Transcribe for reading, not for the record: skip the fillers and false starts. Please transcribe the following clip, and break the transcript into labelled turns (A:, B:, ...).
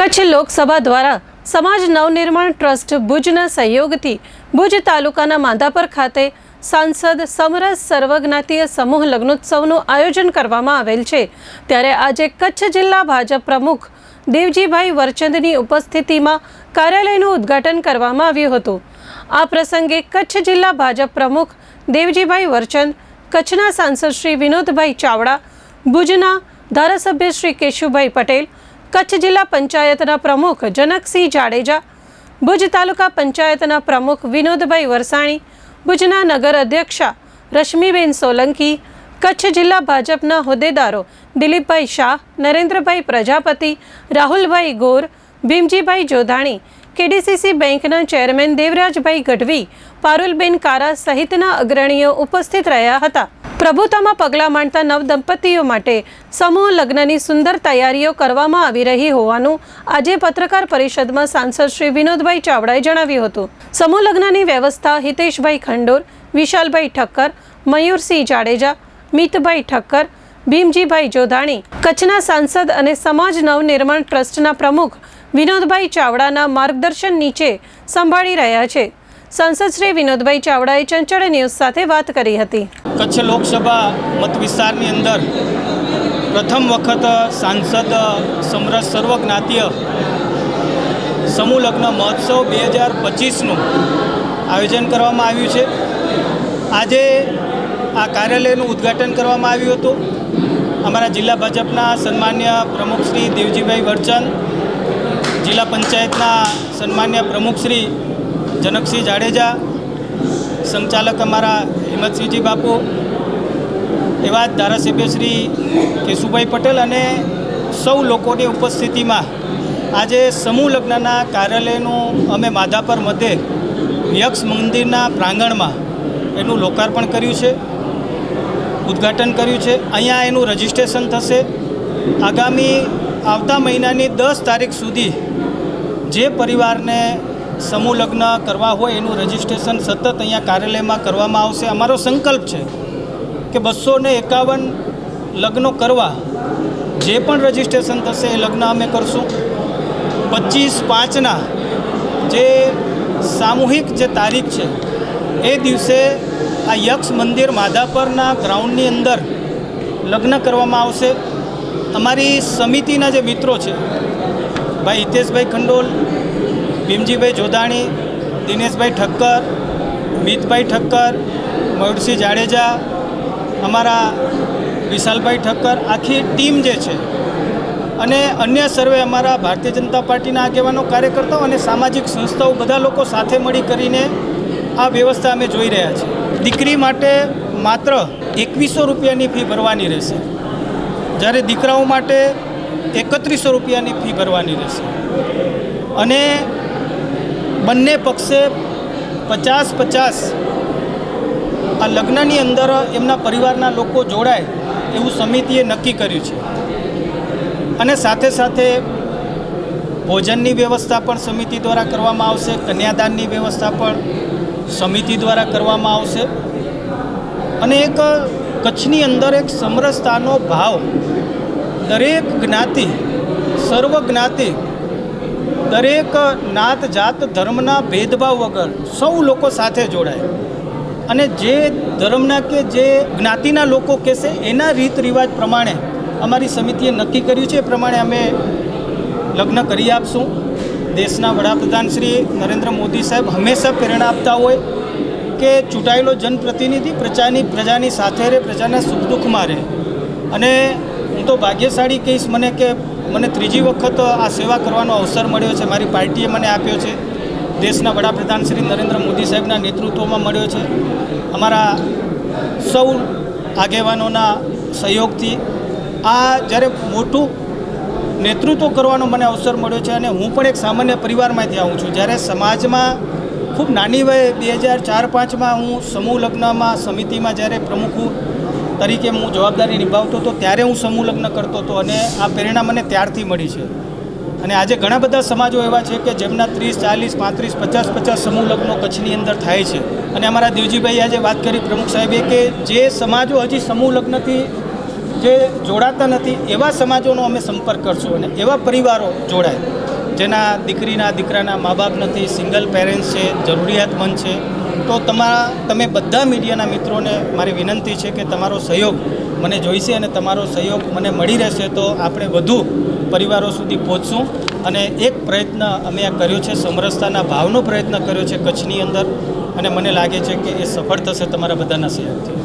A: કચ્છ લોકસભા દ્વારા સમાજ નવનિર્માણ ટ્રસ્ટ ભુજના સહયોગથી ભુજ તાલુકાના માંધાપર ખાતે સાંસદ સમરસ સર્વજ્ઞાતીય સમૂહ લગ્નોત્સવનું આયોજન કરવામાં આવેલ છે। ત્યારે આજે કચ્છ જિલ્લા ભાજપ પ્રમુખ દેવજીભાઈ વરચંદની ઉપસ્થિતિમાં કાર્યાલયનું ઉદ્ઘાટન કરવામાં આવ્યું હતું। આ પ્રસંગે કચ્છ જિલ્લા ભાજપ પ્રમુખ દેવજીભાઈ વરચંદ, કચ્છના સાંસદ શ્રી વિનોદભાઈ ચાવડા, ભુજના ધારાસભ્ય શ્રી કેશુભાઈ પટેલ, કચ્છ જિલ્લા પંચાયતના પ્રમુખ જનકસિંહ જાડેજા, ભુજ તાલુકા પંચાયતના પ્રમુખ વિનોદભાઈ વરસાણી, ભુજના નગર અધ્યક્ષા રશ્મિબેન સોલંકી, કચ્છ જિલ્લા ભાજપના હોદ્દેદારો દિલીપભાઈ શાહ, નરેન્દ્રભાઈ પ્રજાપતિ, રાહુલભાઈ ગોર, ભીમજીભાઈ જોધાણી, કેડીસીસી બેંકના ચેરમેન દેવરાજભાઈ ગઢવી, પારુલબેન કારા સહિતના અગ્રણીઓ ઉપસ્થિત રહ્યા હતા। પ્રભુતામાં પગલાં માંડતા નવદંપતીઓ માટે સમૂહ લગ્નની સુંદર તૈયારીઓ કરવામાં આવી રહી હોવાનું આજે પત્રકાર પરિષદમાં સાંસદ શ્રી વિનોદભાઈ ચાવડાએ જણાવ્યું હતું। સમૂહ લગ્નની વ્યવસ્થા હિતેશભાઈ ખંડોર, વિશાલભાઈ ઠક્કર, મયુરસિંહ જાડેજા, મિતભાઈ ઠક્કર, ભીમજીભાઈ જોધાણી, કચ્છના સાંસદ અને સમાજ નવનિર્માણ ટ્રસ્ટના પ્રમુખ વિનોદભાઈ ચાવડાના માર્ગદર્શન નીચે સંભાળી રહ્યા છે। સાંસદ શ્રી વિનોદભાઈ ચાવડાએ ચંચળ ન્યૂઝ સાથે વાત કરી હતી।
B: કચ્છ લોકસભા મત વિસ્તારની અંદર પ્રથમ વખત સાંસદ સમરસ સર્વજ્ઞાતીય સમૂહ લગ્ન મહોત્સવ 2025નું આયોજન કરવામાં આવ્યું છે। આજે આ કાર્યાલયનું ઉદ્ઘાટન કરવામાં આવ્યું હતું। અમારા જિલ્લા ભાજપના સન્માન્ય પ્રમુખ શ્રી દેવજીભાઈ વરચંદ, જિલ્લા પંચાયતના સન્માન્ય પ્રમુખ શ્રી જનકસિંહ જાડેજા, સંચાલક અમારા હિંમતસિંહજી બાપુ, એવા જ ધારાસભ્ય શ્રી કેશુભાઈ પટેલ અને સૌ લોકોની ઉપસ્થિતિમાં આજે સમૂહ લગ્નના કાર્યાલયનું અમે માધાપર મધ્યે યક્ષ મંદિરના પ્રાંગણમાં એનું લોકાર્પણ કર્યું છે, ઉદ્ઘાટન કર્યું છે। અહીંયા એનું રજિસ્ટ્રેશન થશે। આગામી આવતા મહિનાની 10 તારીખ સુધી જે પરિવારને સમૂહ લગ્ન કરવા હોય એનું રજિસ્ટ્રેશન સતત અહીંયા કાર્યાલયમાં કરવામાં આવશે। અમારો સંકલ્પ છે કે 251 લગ્નો કરવા જે પણ રજિસ્ટ્રેશન થશે એ લગ્ન અમે કરશું। 25/5ના જે સામૂહિક જે તારીખ છે એ દિવસે આ યક્ષ મંદિર માધાપરના ગ્રાઉન્ડની અંદર લગ્ન કરવામાં આવશે। અમારી સમિતિના જે મિત્રો છે, ભાઈ હિતેશભાઈ ખંડોલ, ભીમજીભાઈ જોધાણી, દિનેશભાઈ ઠક્કર, મિતભાઈ ઠક્કર, મયુરસિંહ જાડેજા, અમારા વિશાલભાઈ ઠક્કર, આખી ટીમ જે છે અને અન્ય સર્વે અમારા ભારતીય જનતા પાર્ટીના આગેવાનો, કાર્યકર્તાઓ અને સામાજિક સંસ્થાઓ બધા લોકો સાથે મળી કરીને આ વ્યવસ્થા અમે જોઈ રહ્યા છીએ। દીકરી માટે માત્ર 2100 રૂપિયાની ફી ભરવાની રહેશે, જ્યારે દીકરાઓ માટે 3100 રૂપિયાની ફી ભરવાની રહેશે અને બંને પક્ષે 50-50 આ લગ્નની અંદર એમના પરિવારના લોકો જોડાય એવું સમિતિએ નક્કી કર્યું છે। અને સાથે સાથે ભોજનની વ્યવસ્થા પણ સમિતિ દ્વારા કરવામાં આવશે, કન્યાદાનની વ્યવસ્થા પણ સમિતિ દ્વારા કરવામાં આવશે અને એક કચ્છની અંદર એક સમરસતાનો ભાવ, દરેક જ્ઞાતિ, સર્વ જ્ઞાતિ, દરેક નાત જાત ધર્મના ભેદભાવ વગર સૌ લોકો સાથે જોડાય અને જે ધર્મના કે જે જ્ઞાતિના લોકો કહેશે એના રીત રિવાજ પ્રમાણે અમારી સમિતિએ નક્કી કર્યું છે, એ પ્રમાણે અમે લગ્ન કરી આપશું। દેશના વડાપ્રધાન શ્રી નરેન્દ્ર મોદી સાહેબ હંમેશા પ્રેરણા આપતા હોય કે ચૂંટાયેલો જનપ્રતિનિધિ પ્રજાની સાથે રહે, પ્રજાના સુખ દુઃખમાં રહે અને હું તો ભાગ્યશાળી કહીશ મને ત્રીજી વખત આ સેવા કરવાનો અવસર મળ્યો છે, મારી પાર્ટીએ મને આપ્યો છે, દેશના વડાપ્રધાન શ્રી નરેન્દ્ર મોદી સાહેબના નેતૃત્વમાં મળ્યો છે, અમારા સૌ આગેવાનોના સહયોગથી આ જ્યારે મોટું નેતૃત્વ કરવાનો મને અવસર મળ્યો છે અને હું પણ એક સામાન્ય પરિવારમાંથી આવું છું। જ્યારે સમાજમાં ખૂબ નાની વયે 2004-5માં હું સમૂહ લગ્નમાં સમિતિમાં જ્યારે પ્રમુખ તરીકે હું જવાબદારી નિભાવતો હતો ત્યારે હું સમૂહ લગ્ન કરતો હતો અને આ પ્રેરણા મને ત્યારથી મળી છે। અને આજે ઘણા બધા સમાજો એવા છે કે જેમના 30, 40, 35, 50 સમૂહ લગ્નો કચ્છની અંદર થાય છે અને અમારા દેવજીભાઈ આજે વાત કરી પ્રમુખ સાહેબે કે જે સમાજો હજી સમૂહ લગ્નથી જે જોડાતા નથી એવા સમાજોનો અમે સંપર્ક કરશું અને એવા પરિવારો જોડાય જેના દીકરાના મા બાપ નથી, સિંગલ પેરેન્ટ્સ છે, જરૂરિયાતમંદ છે. તો તમે બધા મીડિયાના મિત્રોને મારી વિનંતી છે કે તમારો સહયોગ મને જોઈશે અને તમારો સહયોગ મને મળી રહેશે તો આપણે વધુ પરિવારો સુધી પહોંચશું. અને એક પ્રયત્ન અમે આ કર્યો છે, સમરસતાના ભાવનો પ્રયત્ન કર્યો છે કચ્છની અંદર, અને મને લાગે છે કે એ સફળ થશે તમારા બધાના સહયોગથી.